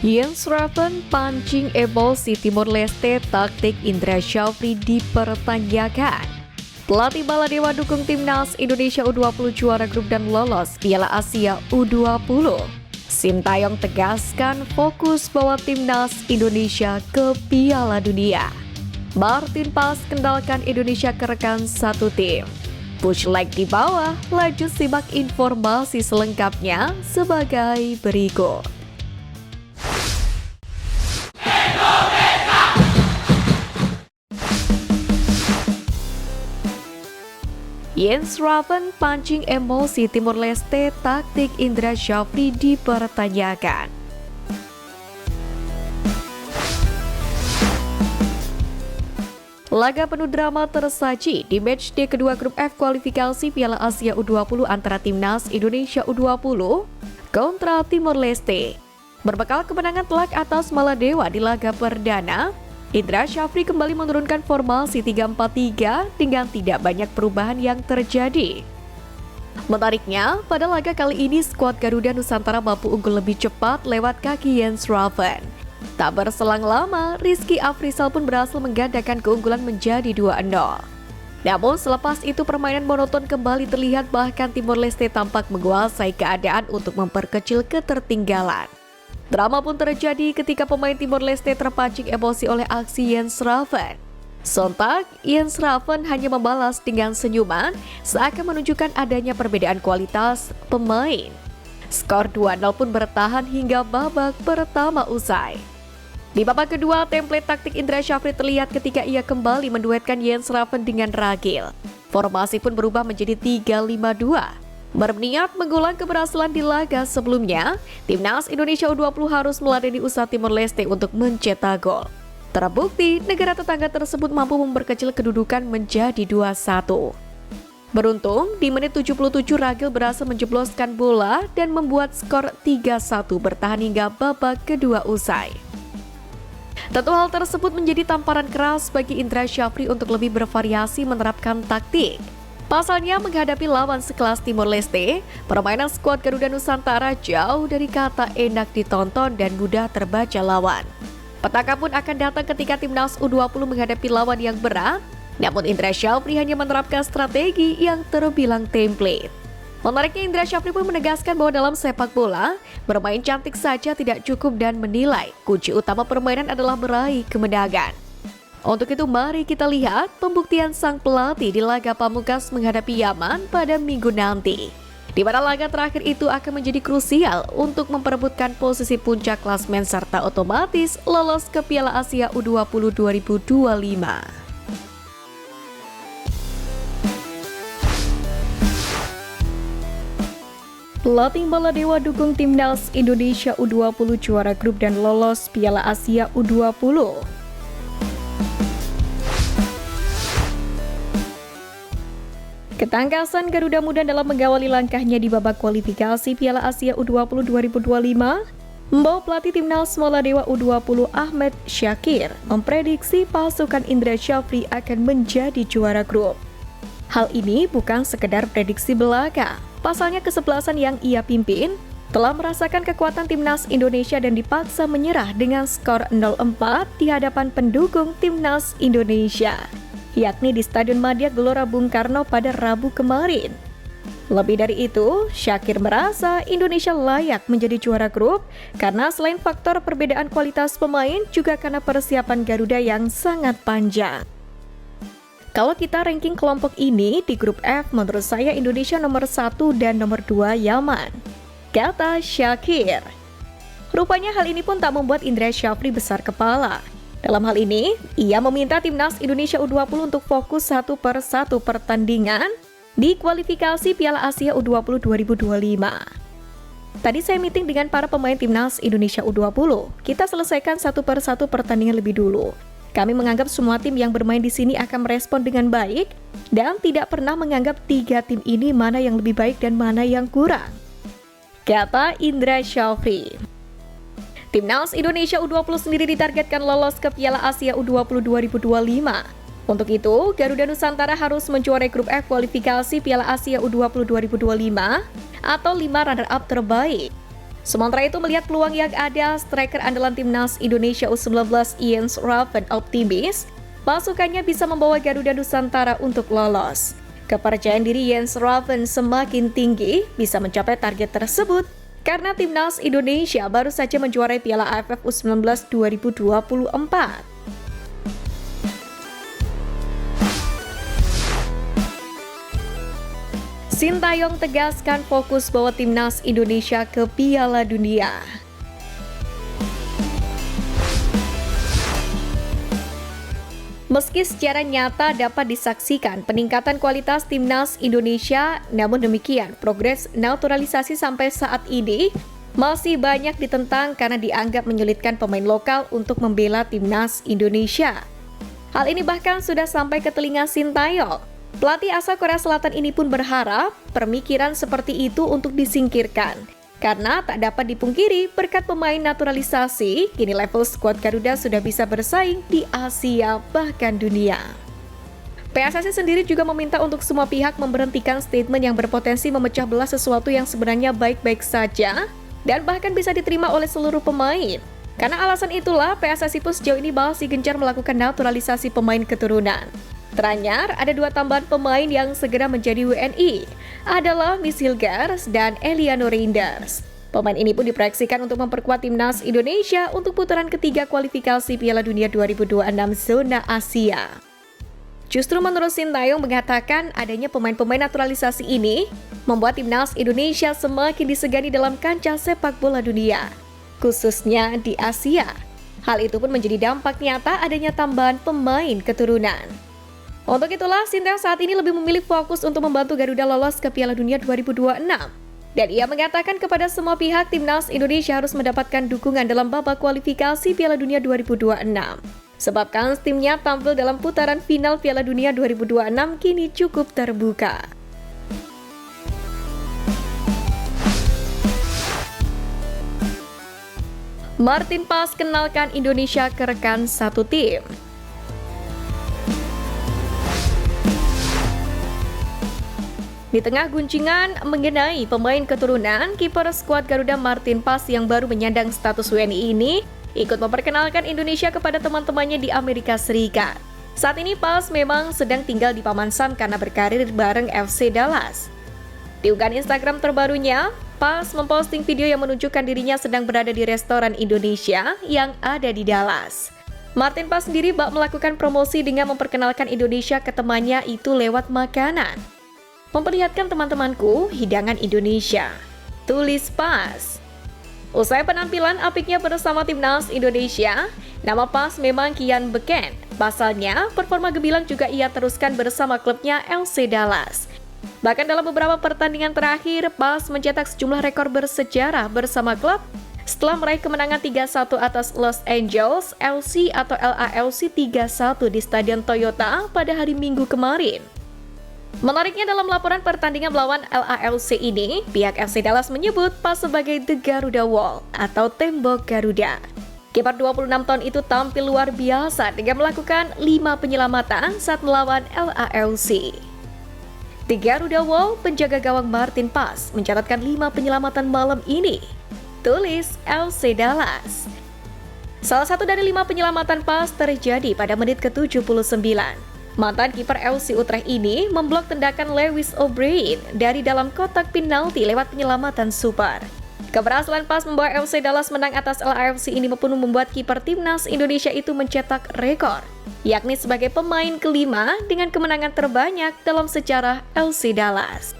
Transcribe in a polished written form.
Jens Raven pancing emosi Timor Leste, taktik Indra Syafri dipertanyakan. Pelatih Baladewa dukung timnas Indonesia U20 juara grup dan lolos Piala Asia U20. Sintayong tegaskan fokus bawa timnas Indonesia ke Piala Dunia. Martin Pas kendalkan Indonesia ke rekan satu tim. Push leg di bawah, lanjut simak informasi selengkapnya sebagai berikut. Jens Raven pancing emosi Timor Leste, taktik Indra Syafri dipertanyakan. Laga penuh drama tersaji di matchday kedua grup F kualifikasi Piala Asia U20 antara timnas Indonesia U20 kontra Timor Leste. Berbekal kemenangan telak atas Baladewa di laga perdana, Indra Syafri kembali menurunkan formasi 3-4-3 dengan tidak banyak perubahan yang terjadi. Menariknya, pada laga kali ini skuad Garuda Nusantara mampu unggul lebih cepat lewat kaki Jens Raven. Tak berselang lama, Rizky Afrizal pun berhasil menggandakan keunggulan menjadi 2-0. Namun selepas itu permainan monoton kembali terlihat, bahkan Timor Leste tampak menguasai keadaan untuk memperkecil ketertinggalan. Drama pun terjadi ketika pemain Timor Leste terpancing emosi oleh aksi Jens Raven. Sontak, Jens Raven hanya membalas dengan senyuman seakan menunjukkan adanya perbedaan kualitas pemain. Skor 2-0 pun bertahan hingga babak pertama usai. Di babak kedua, template taktik Indra Syafri terlihat ketika ia kembali menduetkan Jens Raven dengan Ragil. Formasi pun berubah menjadi 3-5-2. Berniat mengulang keberhasilan di laga sebelumnya, timnas Indonesia U20 harus meladeni usaha Timor Leste untuk mencetak gol. Terbukti, negara tetangga tersebut mampu memperkecil kedudukan menjadi 2-1. Beruntung, di menit 77 Ragil berhasil menjebloskan bola dan membuat skor 3-1 bertahan hingga babak kedua usai. Tentu hal tersebut menjadi tamparan keras bagi Indra Syafri untuk lebih bervariasi menerapkan taktik. Pasalnya menghadapi lawan sekelas Timor Leste, permainan skuad Garuda Nusantara jauh dari kata enak ditonton dan mudah terbaca lawan. Petaka pun akan datang ketika timnas U20 menghadapi lawan yang berat, namun Indra Syafri hanya menerapkan strategi yang terbilang template. Menariknya, Indra Syafri pun menegaskan bahwa dalam sepak bola, bermain cantik saja tidak cukup dan menilai kunci utama permainan adalah meraih kemenangan. Untuk itu mari kita lihat pembuktian sang pelatih di laga pamungkas menghadapi Yaman pada minggu nanti. Di mana laga terakhir itu akan menjadi krusial untuk memperebutkan posisi puncak klasmen serta otomatis lolos ke Piala Asia U20 2025. Pelatih Baladewa dukung timnas Indonesia U20 juara grup dan lolos Piala Asia U20. Ketangkasan Garuda Muda dalam mengawali langkahnya di babak kualifikasi Piala Asia U20 2025 membawa pelatih timnas Baladewa U20 Ahmed Syakir memprediksi pasukan Indra Syafri akan menjadi juara grup. Hal ini bukan sekedar prediksi belaka. Pasalnya kesebelasan yang ia pimpin telah merasakan kekuatan timnas Indonesia dan dipaksa menyerah dengan skor 0-4 di hadapan pendukung timnas Indonesia, yakni di Stadion Madia Gelora Bung Karno pada Rabu kemarin. Lebih dari itu, Syakir merasa Indonesia layak menjadi juara grup karena selain faktor perbedaan kualitas pemain, juga karena persiapan Garuda yang sangat panjang. Kalau kita ranking kelompok ini di grup F, menurut saya Indonesia nomor 1 dan nomor 2 Yaman, kata Syakir. Rupanya hal ini pun tak membuat Indra Syafri besar kepala. Dalam hal ini, ia meminta timnas Indonesia U20 untuk fokus satu per satu pertandingan di kualifikasi Piala Asia U20 2025. Tadi saya meeting dengan para pemain timnas Indonesia U20. Kita selesaikan satu per satu pertandingan lebih dulu. Kami menganggap semua tim yang bermain di sini akan merespon dengan baik dan tidak pernah menganggap tiga tim ini mana yang lebih baik dan mana yang kurang, kata Indra Syafri. Timnas Indonesia U20 sendiri ditargetkan lolos ke Piala Asia U20 2025. Untuk itu, Garuda Nusantara harus menjuarai grup F kualifikasi Piala Asia U20 2025 atau 5 runner-up terbaik. Sementara itu melihat peluang yang ada, striker andalan timnas Indonesia U19 Ian Schraven optimis pasukannya bisa membawa Garuda Nusantara untuk lolos. Kepercayaan diri Jens Schraven semakin tinggi bisa mencapai target tersebut karena timnas Indonesia baru saja menjuarai Piala AFF U19 2024. Sintayong tegaskan fokus bawa timnas Indonesia ke Piala Dunia. Meski secara nyata dapat disaksikan peningkatan kualitas timnas Indonesia, namun demikian progres naturalisasi sampai saat ini masih banyak ditentang karena dianggap menyulitkan pemain lokal untuk membela timnas Indonesia. Hal ini bahkan sudah sampai ke telinga Sintayong. Pelatih asal Korea Selatan ini pun berharap pemikiran seperti itu untuk disingkirkan. Karena tak dapat dipungkiri berkat pemain naturalisasi, kini level skuad Garuda sudah bisa bersaing di Asia bahkan dunia. PSSI sendiri juga meminta untuk semua pihak memberhentikan statement yang berpotensi memecah belah sesuatu yang sebenarnya baik-baik saja dan bahkan bisa diterima oleh seluruh pemain. Karena alasan itulah PSSI pun sejauh ini masih gencar melakukan naturalisasi pemain keturunan. Teranyar, ada 2 tambahan pemain yang segera menjadi WNI, adalah Miss Hilgers dan Eliano Reinders. Pemain ini pun diproyeksikan untuk memperkuat timnas Indonesia untuk putaran ketiga kualifikasi Piala Dunia 2026 zona Asia. Justru menurut Sintayong mengatakan adanya pemain-pemain naturalisasi ini membuat timnas Indonesia semakin disegani dalam kancah sepak bola dunia, khususnya di Asia. Hal itu pun menjadi dampak nyata adanya tambahan pemain keturunan. Untuk itulah, Sintayong saat ini lebih memilih fokus untuk membantu Garuda lolos ke Piala Dunia 2026. Dan ia mengatakan kepada semua pihak timnas Indonesia harus mendapatkan dukungan dalam babak kualifikasi Piala Dunia 2026. Sebab kans timnya tampil dalam putaran final Piala Dunia 2026 kini cukup terbuka. Martin Paes kenalkan Indonesia ke rekan satu tim. Di tengah guncingan mengenai pemain keturunan, kiper skuad Garuda Martin Paes yang baru menyandang status WNI ini ikut memperkenalkan Indonesia kepada teman-temannya di Amerika Serikat. Saat ini Paes memang sedang tinggal di Paman Sam karena berkarir bareng FC Dallas. Di unggahan Instagram terbarunya, Paes memposting video yang menunjukkan dirinya sedang berada di restoran Indonesia yang ada di Dallas. Martin Paes sendiri bak melakukan promosi dengan memperkenalkan Indonesia ke temannya itu lewat makanan. Memperlihatkan teman-temanku hidangan Indonesia, tulis Paes. Usai penampilan apiknya bersama timnas Indonesia, nama Paes memang kian beken. Pasalnya, performa gemilang juga ia teruskan bersama klubnya FC Dallas. Bahkan dalam beberapa pertandingan terakhir, Paes mencetak sejumlah rekor bersejarah bersama klub setelah meraih kemenangan 3-1 atas Los Angeles LC atau LAFC 3-1 di Stadion Toyota pada hari Minggu kemarin. Menariknya dalam laporan pertandingan melawan LAFC ini, pihak FC Dallas menyebut Paes sebagai The Garuda Wall atau tembok Garuda. Kiper 26 tahun itu tampil luar biasa dengan melakukan 5 penyelamatan saat melawan LAFC. The Garuda Wall, penjaga gawang Martin Paes, mencatatkan 5 penyelamatan malam ini, tulis FC Dallas. Salah satu dari 5 penyelamatan Paes terjadi pada menit ke-79. Mantan kiper FC Utrecht ini memblok tendakan Lewis O'Brien dari dalam kotak penalti lewat penyelamatan super. Keberhasilan Paes membawa FC Dallas menang atas LAFC ini pun membuat kiper timnas Indonesia itu mencetak rekor, yakni sebagai pemain kelima dengan kemenangan terbanyak dalam sejarah FC Dallas.